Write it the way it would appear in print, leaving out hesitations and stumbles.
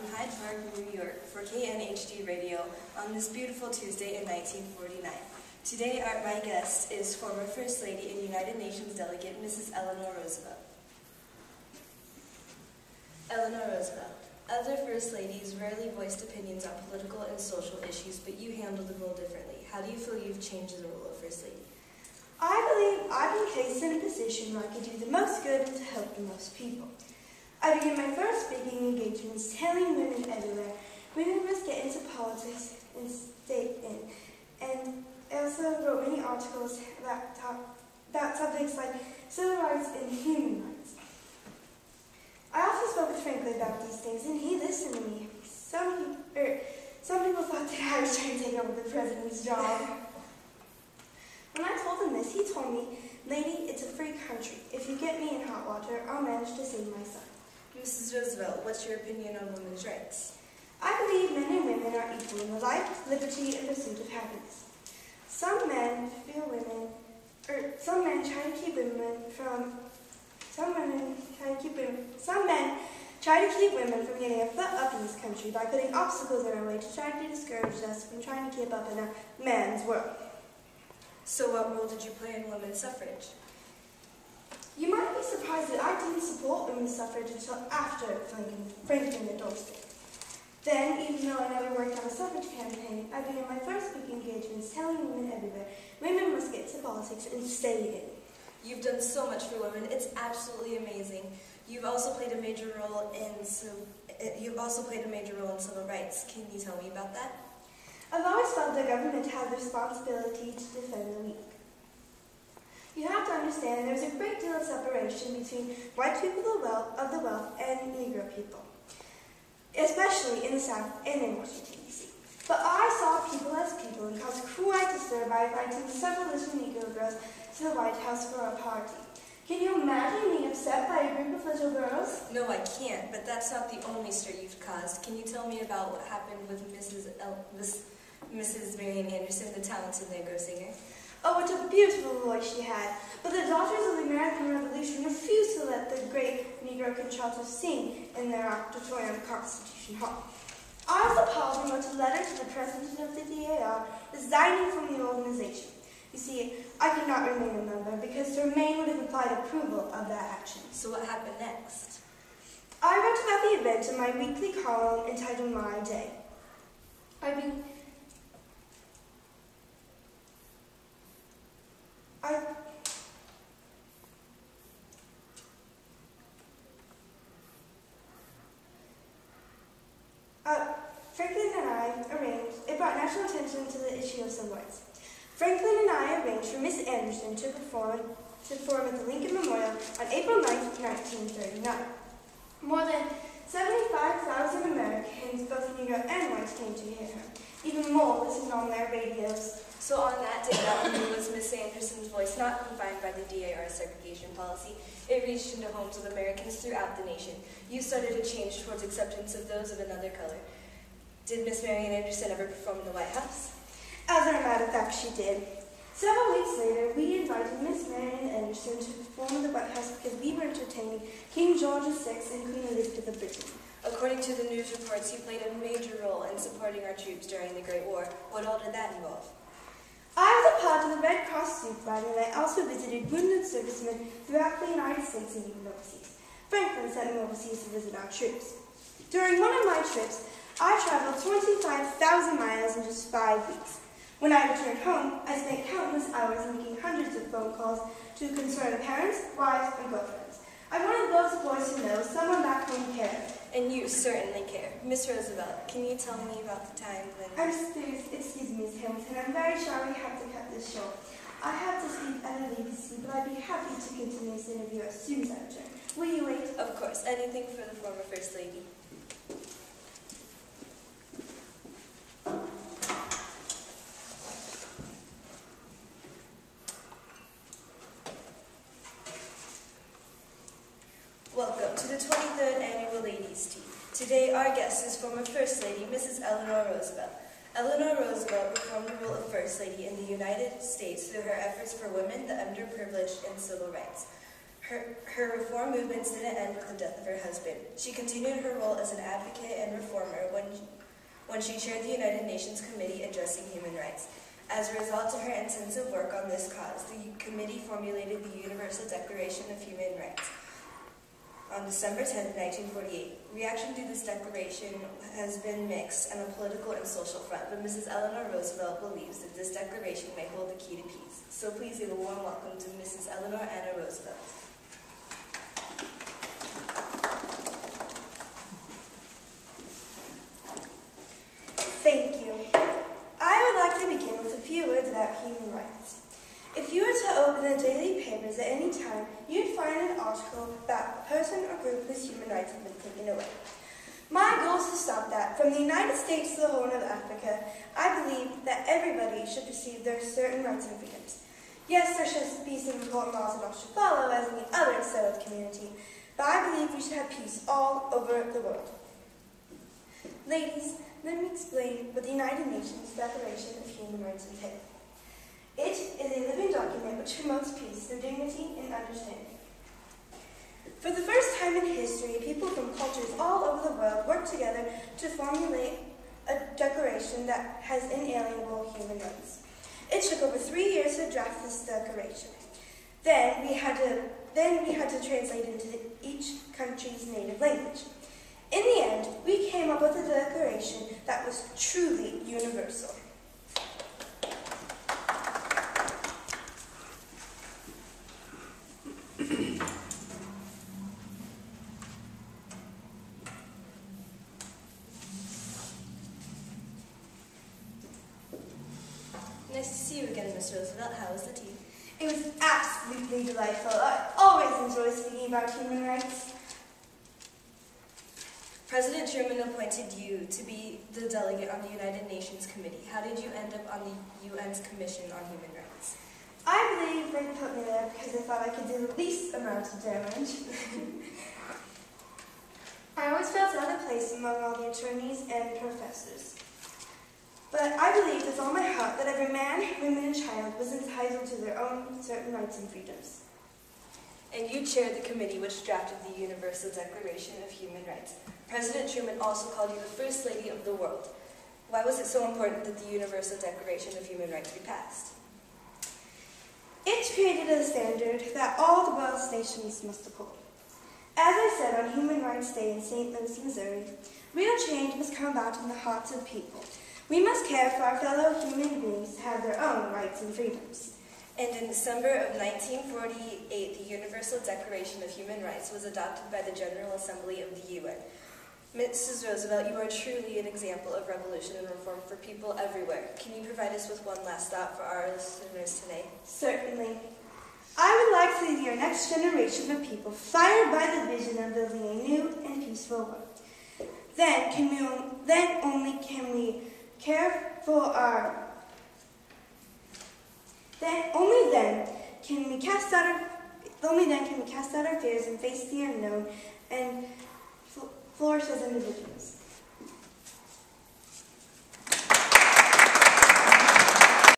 in Hyde Park, New York for KNHD Radio on this beautiful Tuesday in 1949. Today my guest is former First Lady and United Nations delegate Mrs. Eleanor Roosevelt. Eleanor Roosevelt. Other First Ladies rarely voiced opinions on political and social issues, but you handled the role differently. How do you feel you've changed the role of First Lady? I believe I've been placed in a position where I could do the most good to help the most people. I began my first speaking engagements telling women everywhere women must get into politics and stay in. And I also wrote many articles about topics like civil rights and human rights. I also spoke with Franklin about these things, and he listened to me. Some people thought that I was trying to take over the president's job. When I told him this, he told me, "Lady, it's a free country. If you get me in hot water, I'll manage to save my son." Mrs. Roosevelt, what's your opinion on women's rights? I believe men and women are equal in the life, liberty, and pursuit of happiness. Some men try to keep women from getting a foot up in this country by putting obstacles in our way to try to discourage us from trying to keep up in a man's world. So what role did you play in women's suffrage? You might be surprised that I didn't support women's suffrage until after Franklin endorsed it. Then, even though I never worked on a suffrage campaign, I began my first speaking engagements telling women everywhere, women must get to politics and stay in. You've done so much for women. It's absolutely amazing. You've also played a major role in civil rights. Can you tell me about that? I've always felt the government has the responsibility to defend the weak. You have to understand there's a great deal of separation between white people of the wealth and Negro people, especially in the South and in Washington, D.C. But I saw people as people and caused quite a stir by inviting several little Negro girls to the White House for a party. Can you imagine being upset by a group of little girls? No, I can't, but that's not the only stir you've caused. Can you tell me about what happened with Mrs. Marian Anderson, the talented Negro singer? Oh, what a beautiful voice she had. But the Daughters of the American Revolution refused to let the great Negro contralto sing in their auditorium at Constitution Hall. I was appalled and wrote a letter to the president of the DAR resigning from the organization. You see, I could not remain a member because to remain would have implied approval of that action. So what happened next? I wrote about the event in my weekly column entitled My Day. Franklin and I it brought national attention to the issue of civil rights. Franklin and I arranged for Miss Anderson to perform at the Lincoln Memorial on April 9, 1939. More than 75,000 Americans, both Negro and white, came to hear her. Even more listened on their radios. So on that day, not only was Miss Anderson's voice not confined by the DAR segregation policy, it reached into homes of Americans throughout the nation. You started a change towards acceptance of those of another color. Did Miss Marian Anderson ever perform in the White House? As a matter of fact, she did. Several weeks later, we invited Miss Marian Anderson to perform in the White House because we were entertaining King George VI and Queen Elizabeth of Britain. According to the news reports, you played a major role in supporting our troops during the Great War. What all did that involve? I was a part of the Red Cross Soup Line, and I also visited wounded servicemen throughout the United States and even overseas. Franklin sent me overseas to visit our troops. During one of my trips, I traveled 25,000 miles in just 5 weeks. When I returned home, I spent countless hours making hundreds of phone calls to concerned parents, wives, and girlfriends. I'm one of those boys who knows someone back home cares. And you certainly care. Miss Roosevelt, can you tell me about the time when... Excuse me, Miss Hamilton. I'm very sorry we have to cut this short. I have to sleep at a BBC, but I'd be happy to continue this interview as soon as I return. Will you wait? Of course. Anything for the former First Lady. Welcome to the 23rd Annual Ladies' Tea. Today our guest is former First Lady, Mrs. Eleanor Roosevelt. Eleanor Roosevelt performed the role of First Lady in the United States through her efforts for women, the underprivileged, and civil rights. Her reform movements didn't end with the death of her husband. She continued her role as an advocate and reformer when she chaired the United Nations Committee addressing human rights. As a result of her intensive work on this cause, the committee formulated the Universal Declaration of Human Rights on December 10, 1948. Reaction to this declaration has been mixed on a political and social front, but Mrs. Eleanor Roosevelt believes that this declaration may hold the key to peace. So please give a warm welcome to Mrs. Eleanor Anna Roosevelt. Thank you. I would like to begin with a few words about human rights. If you were to open the daily papers at any time, you'd find an article about a person or group whose human rights have been taken away. My goal is to stop that. From the United States to the Horn of Africa, I believe that everybody should receive their certain rights and freedoms. Yes, there should be some important laws that all should follow, as any other settled community, but I believe we should have peace all over the world. Ladies, let me explain what the United Nations Declaration of Human Rights entails. It is a living document which promotes peace through dignity and understanding. For the first time in history, people from cultures all over the world worked together to formulate a declaration that has inalienable human rights. It took over 3 years to draft this declaration. Then we had to translate it into each country's native language. In the end, we came up with a declaration that was truly universal. Nice to see you again, Miss Roosevelt. How was the tea? It was absolutely delightful. I always enjoy speaking about human rights. President Truman appointed you to be the delegate on the United Nations Committee. How did you end up on the UN's Commission on Human Rights? I believe they put me there because they thought I could do the least amount of damage. I always felt out of place among all the attorneys and professors. But I believed with all my heart that every man, woman, and child was entitled to their own certain rights and freedoms. And you chaired the committee which drafted the Universal Declaration of Human Rights. President Truman also called you the First Lady of the World. Why was it so important that the Universal Declaration of Human Rights be passed? It created a standard that all the world's nations must uphold. As I said on Human Rights Day in St. Louis, Missouri, real change must come about in the hearts of people. We must care for our fellow human beings to have their own rights and freedoms. And in December of 1948, the Universal Declaration of Human Rights was adopted by the General Assembly of the UN. Mrs. Roosevelt, you are truly an example of revolution and reform for people everywhere. Can you provide us with one last thought for our listeners today? Certainly. I would like to see our next generation of people fired by the vision of building a new and peaceful world. Then only can we cast out our fears and face the unknown and flourish as individuals.